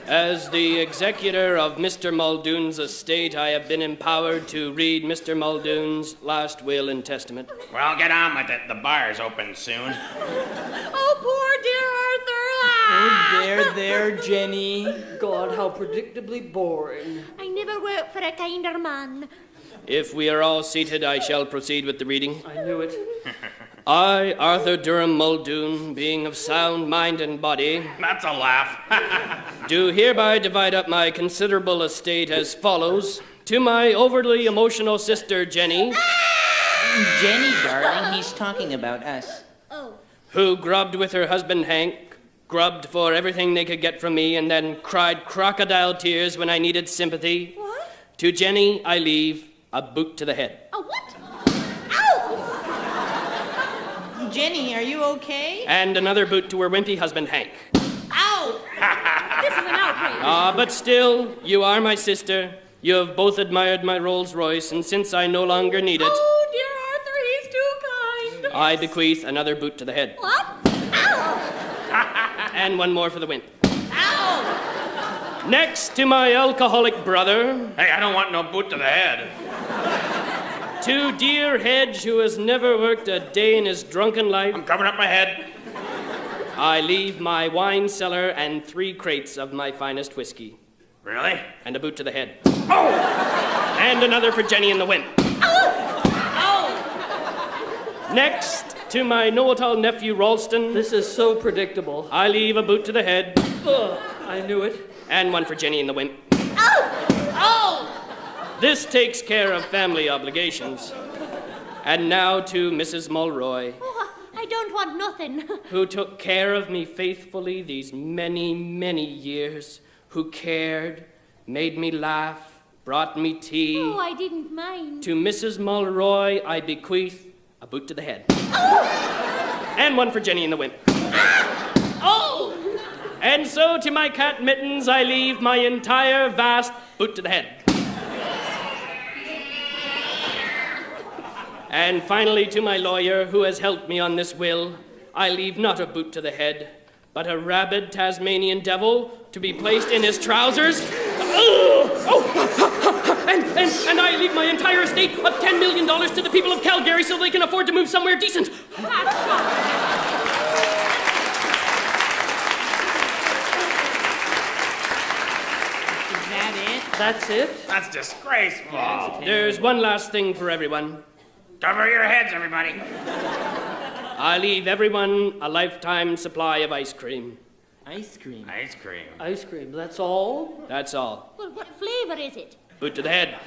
As the executor of Mr. Muldoon's estate, I have been empowered to read Mr. Muldoon's last will and testament. Well, get on with it. The bar's open soon. Oh, poor dear Arthur. Oh, there, Jenny. God, how predictably boring. I never worked for a kinder man. If we are all seated, I shall proceed with the reading. I knew it. I, Arthur Durham Muldoon, being of sound mind and body, That's a laugh. do hereby divide up my considerable estate as follows. To my overly emotional sister, Jenny, Jenny, darling, he's talking about us. Oh. who grubbed with her husband Hank, grubbed for everything they could get from me, and then cried crocodile tears when I needed sympathy. What? To Jenny, I leave a boot to the head. A what? Ow! Jenny, are you okay? And another boot to her wimpy husband Hank. Ow! This is an outrage. But still, you are my sister. You have both admired my Rolls Royce, and since I no longer need it, Oh, dear Arthur, he's too kind. I bequeath another boot to the head. What? Ow! And one more for the wimp. Ow! Next to my alcoholic brother, Hey, I don't want no boot to the head. to dear Hedge, who has never worked a day in his drunken life, I'm covering up my head. I leave my wine cellar and 3 crates of my finest whiskey. Really? And a boot to the head. Oh! And another for Jenny and the wimp. Ow! Next, to my know-it-all nephew Ralston, This is so predictable. I leave a boot to the head Ugh, I knew it. and one for Jenny and the wimp. Ow! Oh! This takes care of family obligations. And now to Mrs. Mulroy, Oh, I don't want nothing. who took care of me faithfully these many, many years, who cared, made me laugh, brought me tea. Oh, I didn't mind. To Mrs. Mulroy, I bequeath a boot to the head. And one for Jenny and the wimp. Oh! And so to my cat Mittens, I leave my entire vast boot to the head. And finally, to my lawyer, who has helped me on this will, I leave not a boot to the head, but a rabid Tasmanian devil to be placed in his trousers. And I leave my entire estate of $10 million to the people of Calgary so they can afford to move somewhere decent. Is that it? That's it? That's disgraceful. There's one last thing for everyone. Cover your heads, everybody. I leave everyone a lifetime supply of ice cream. Ice cream. Ice cream. Ice cream, that's all? That's all. Well, what flavor is it? Boot to the head.